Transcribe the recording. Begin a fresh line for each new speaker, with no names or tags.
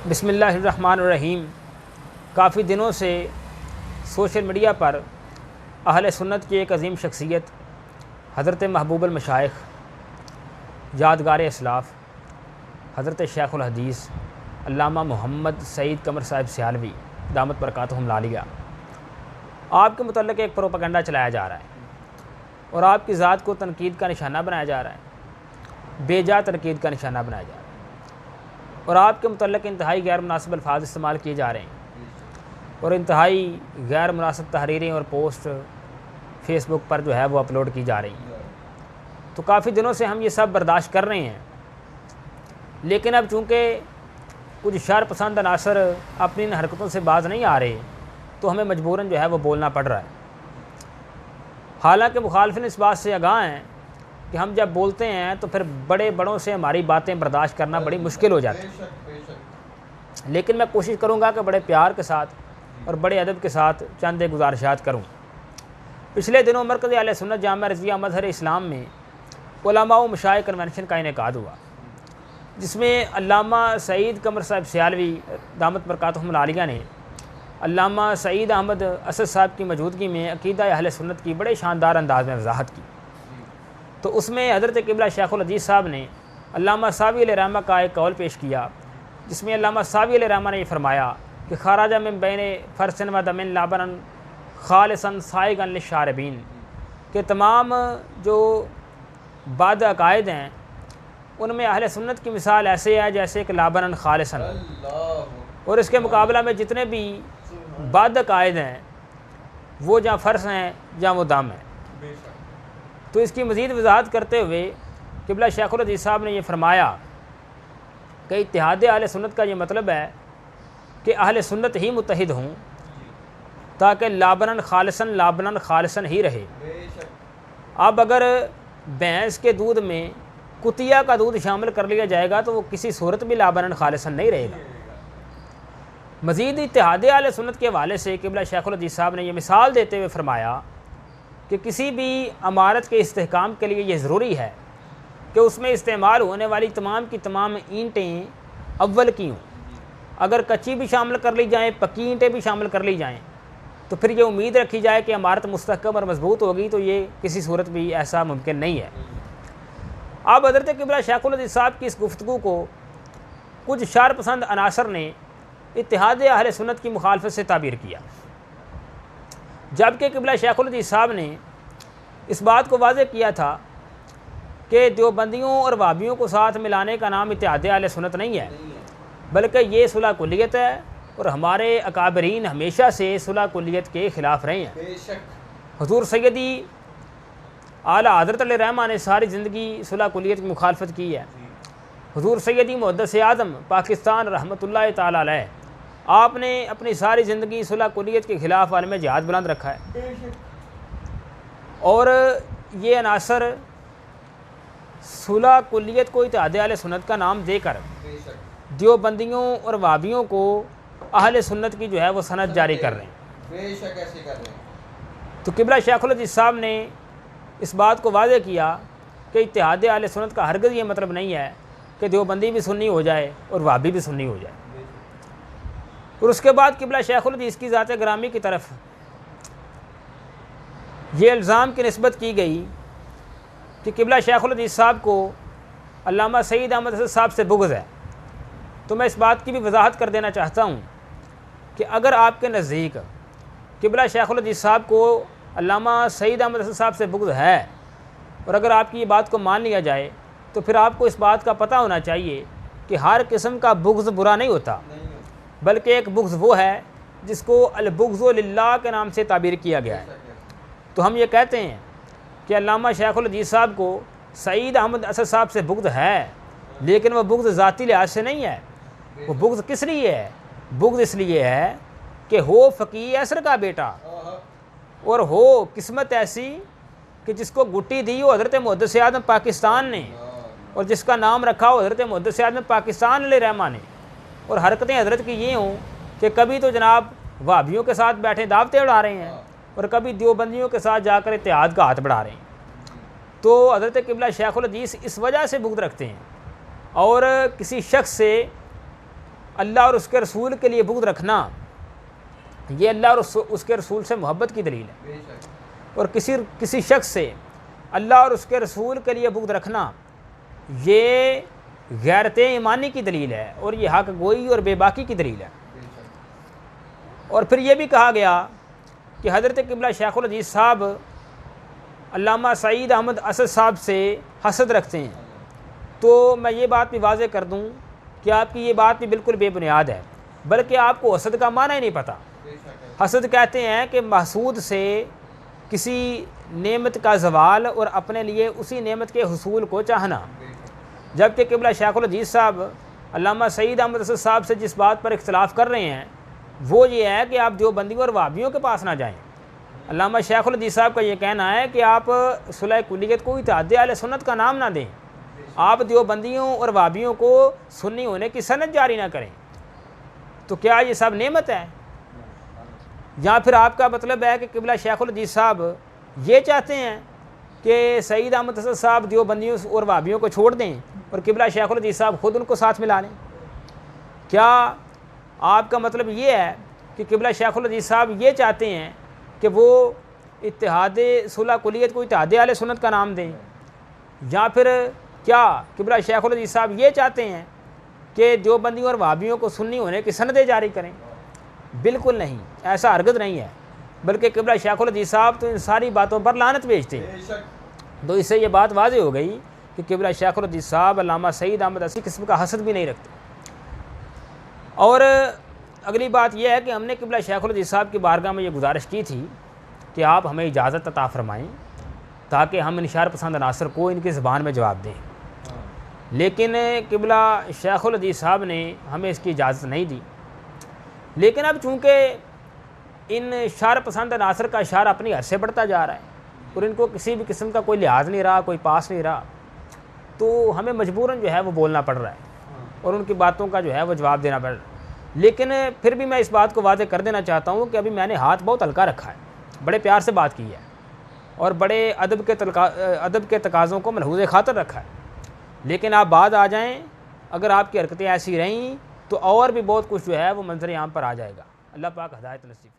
बिस्मिल्लाहिर्रहमानिर्रहीम। काफ़ी दिनों से सोशल मीडिया पर अहले सुन्नत की एक अज़ीम शख्सियत हज़रत महबूबुल मशाइख़ यादगार असलाफ़ हज़रत शेखुल हदीस अल्लामा मोहम्मद सईद कमर साहिब सियालवी दामत बरकातुहुम लालिया आपके मुतल्लिक़ एक प्रोपेगेंडा चलाया जा रहा है और आपकी ज़ात को तनकीद का निशाना बनाया जा रहा है, बेजा तनकीद का निशाना बनाया जा रहा है और आपके मुतल्लिक़ इंतहाई गैर मुनासिब अल्फाज इस्तेमाल किए जा रहे हैं और इंतहाई गैर मुनासिब तहरीरें और पोस्ट फेसबुक पर जो है वो अपलोड की जा रही हैं। तो काफ़ी दिनों से हम ये सब बर्दाश्त कर रहे हैं, लेकिन अब चूँकि कुछ शर पसंद अनासर अपनी इन हरकतों से बाज नहीं आ रहे तो हमें मजबूरन जो है वो बोलना पड़ रहा है। हालांकि मुखालफिन इस बात से आगाह हैं कि हम जब बोलते हैं तो फिर बड़े बड़ों से हमारी बातें बर्दाश्त करना बड़ी मुश्किल हो जाती है, लेकिन मैं कोशिश करूँगा कि बड़े प्यार के साथ और बड़े अदब के साथ चंद एक गुजारिशात करूँ। पिछले दिनों मरकज़ अहले सुन्नत जामिया रज़िया मज़हर इस्लाम में उलमा व मशाइख़ कन्वेंशन का इनेकाद हुआ, जिसमें अल्लामा सईद कमर साहिब सियालवी दामत बरकातुहुम लालिया ने अल्लामा सईद अहमद असद साहब की मौजूदगी में अक़ीदा अहले सुन्नत की बड़े शानदार अंदाज में वजाहत की। तो उसमें हज़रत क़िबला शेखुल हदीस साहब ने अल्लामा सावी अलैहिर्रहमा का एक कौल पेश किया, जिसमें अल्लामा सावी अलैहिर्रहमा ने यह फरमाया कि खाराजा मिन बैने फ़रसन व दमिन लाबरन खालिसन साइगन लिशारबीन के तमाम जो बाद अकायद हैं उनमें अहले सुन्नत की मिसाल ऐसे है जैसे कि लाबरन खालिसन, और इसके मुकाबला में जितने भी बाद अकायद हैं वो जहाँ फ़र्स हैं जहाँ वो दम है। तो इसकी मज़ीद वजाहत करते हुए क़िबला शेखुल हदीस साहब ने यह फरमाया कि इत्तिहाद अहले सुन्नत का ये मतलब है कि अहले सुन्नत ही मुत्तहिद हों ताकि लाबनन खालिसन ही रहे। अब अगर भैंस के दूध में कुतिया का दूध शामिल कर लिया जाएगा तो वो किसी सूरत भी लाबनन खालिसन नहीं रहेगा। मज़ीद इत्तिहाद अहले सुन्नत के हवाले से क़िबला शेखुल हदीस साहब ने यह मिसाल देते हुए फरमाया कि किसी भी इमारत के इस्तेहकाम के लिए यह ज़रूरी है कि उसमें इस्तेमाल होने वाली तमाम की तमाम ईंटें अव्वल की हों। अगर कच्ची भी शामिल कर ली जाएँ, पक्की ईंटें भी शामिल कर ली जाएँ, तो फिर ये उम्मीद रखी जाए कि इमारत मुस्तहकम और मजबूत होगी, तो ये किसी सूरत भी ऐसा मुमकिन नहीं है। अब हज़रत क़िबला शेखुल हदीस साहब की इस गुफ्तगू को कुछ शर पसंद अनासर ने इत्तिहाद अहले सुन्नत की मुखालफत से ताबीर किया, जबकि क़िबला शेखुल हदीस साहब ने इस बात को वाज़ेह किया था कि देवबंदियों और वहाबियों को साथ मिलाने का नाम इत्तिहाद अहले सुन्नत नहीं है, बल्कि ये सुलह कुल्लियत है और हमारे अकाबरीन हमेशा से सुलह कुल्लियत के ख़िलाफ़ रहे हैं। हुज़ूर सैयदी आला हज़रत अलैहिर्रहमा ने सारी ज़िंदगी सुलह कुल्लियत की मुखालफत की है। हुज़ूर सैयदी मुहद्दिस आज़म पाकिस्तान रहमतुल्लाह ताला अलैह आपने अपनी सारी ज़िंदगी सुलह कुल्लियत के ख़िलाफ़ आलम जिहाद बुलंद रखा है और ये अनासर सुलह कुल्लियत को इत्तिहाद अहले सुन्नत का नाम देकर देवबंदियों और वहाबियों को अहले सुन्नत की जो है वो सनद जारी कर रहे हैं। तो क़िबला शेखुल हदीस साहब ने इस बात को वाज़ेह किया कि इत्तिहाद अहले सुन्नत का हरगिज़ ये मतलब नहीं है कि देवबंदी भी सुन्नी हो जाए और वहाबी भी सुन्नी हो जाए। और उसके बाद क़िबला शेखुल हदीस की ज़ात ग्रामी की तरफ ये इल्ज़ाम की निस्बत की गई कि क़िबला शेखुल हदीस साहब को अल्लामा सईद अहमद असद साहब से बुग़्ज़ है। तो मैं इस बात की भी वजाहत कर देना चाहता हूँ कि अगर आपके नज़दीक क़िबला शेखुल हदीस साहब को अल्लामा सईद अहमद असद साहब से बुग़्ज़ है और अगर आपकी ये बात को मान लिया जाए तो फिर आपको इस बात का पता होना चाहिए कि हर किस्म का बुग़्ज़ बुरा नहीं होता, बल्कि एक बुग़्ज़ वो है जिसको अल-बुग़्ज़ु लिल्लाह के नाम से ताबीर किया गया है। तो हम ये कहते हैं कि अल्लामा शेखुल हदीस साहब को सईद अहमद असद साहब से बुग़्ज़ है, लेकिन वह बुग़्ज़ ज़ाती लिहाज से नहीं है। वो बुग़्ज़ किस लिए है? बुग़्ज़ इसलिए है कि हो फ़कीह असर का बेटा और हो किस्मत ऐसी कि जिसको गुट्टी दी हो हज़रत मुहद्दिस आज़म पाकिस्तान ने और जिसका नाम रखा हो हज़रत मुहद्दिस आज़म पाकिस्तान अलैहिर्रहमा ने, और हरकतें हज़रत की ये हों कि कभी तो जनाब वहाबियों के साथ बैठे दावतें उड़ा रहे हैं और कभी देवबंदियों के साथ जाकर इत्तिहाद का हाथ बढ़ा रहे हैं। तो हज़रत क़िबला शेखुल हदीस इस वजह से बुग़्ज़ रखते हैं और किसी शख्स से अल्लाह और उसके रसूल के लिए बुग़्ज़ रखना, ये अल्लाह और उसके रसूल से मोहब्बत की दलील है। और किसी शख्स से अल्लाह और उसके रसूल के लिए बुग़्ज़ रखना ये गैरत ईमानी की दलील है और ये हक़ गोई और बेबाकी की दलील है। और फिर ये भी कहा गया कि हज़रत क़िबला शेखुल हदीस साहब अल्लामा सईद अहमद असद साहब से हसद रखते हैं। तो मैं ये बात भी वाज़े कर दूं कि आपकी ये बात भी बिल्कुल बेबुनियाद है, बल्कि आपको हसद का माना ही नहीं पता। हसद कहते हैं कि महसूद से किसी नेमत का ज़वाल और अपने लिए उसी नेमत के हुसूल को चाहना। जबकि क़िबला शेखुल हदीस साहब अल्लामा सईद अहमद असद साहब से जिस बात पर इख्तिलाफ़ कर रहे हैं वो ये है कि आप देवबंदियों और वहाबियों के पास ना जाएं। अल्लामा शेखुल हदीस साहब का ये कहना है कि आप सुलह कुलियत को इत्तेहाद अहले सुन्नत का नाम ना दें, आप देवबंदियों और वहाबियों को सुन्नी होने की सनद जारी ना करें। तो क्या ये सब नेमत है? या फिर आपका मतलब है कि क़िबला शेखुल हदीस साहब ये चाहते हैं कि सईद अहमद असद साहब देवबंदियों और वहाबियों को छोड़ दें और क़िबला शेखुल हदीस साहब ख़ुद उनको साथ मिला लें? क्या आपका मतलब ये है कि क़िबला शेखुल हदीस साहब ये चाहते हैं कि वो इत्तेहाद सुलह कुलियत को इत्तेहाद अहले सुन्नत का नाम दें? या फिर क्या क़िबला शेखुल हदीस साहब ये चाहते हैं कि देवबंदियों और वहाबियों को सुन्नी होने की सनदें जारी करें? बिल्कुल नहीं, ऐसा हरगिज़ नहीं है। बल्कि क़िबला शेखुल हदीस साहब तो इन सारी बातों पर लानत भेजते हैं। तो इससे ये बात वाज़े हो गई कि क़िबला शेखुल हदीस साहब अल्लामा सईद अहमद ऐसी किस्म का हसद भी नहीं रखते। और अगली बात यह है कि हमने क़िबला शेखुल हदीस साहब की बारगाह में ये गुजारिश की थी कि आप हमें इजाज़त अता फ़रमाएँ ताकि हम इनशार पसंद अनासर को इनकी ज़बान में जवाब दें। लेकिन क़िबला शेखुल हदीस साहब ने हमें इसकी इजाज़त नहीं दी। लेकिन अब चूँकि इन शार पसंद अनासर का शार अपनी हद से बढ़ता जा रहा है और इनको किसी भी किस्म का कोई लिहाज नहीं रहा, कोई पास नहीं रहा, तो हमें मजबूरन जो है वो बोलना पड़ रहा है और उनकी बातों का जो है वो जवाब देना पड़ रहा है। लेकिन फिर भी मैं इस बात को वाज़े कर देना चाहता हूँ कि अभी मैंने हाथ बहुत हल्का रखा है, बड़े प्यार से बात की है और बड़े अदब के तकाज़ों को मलहूज़ खातर रखा है। लेकिन आप बाद आ जाएँ, अगर आपकी हरकतें ऐसी रहीं तो और भी बहुत कुछ जो है वो मंजर आम पर आ जाएगा। अल्लाह पाक हिदायत नसीब।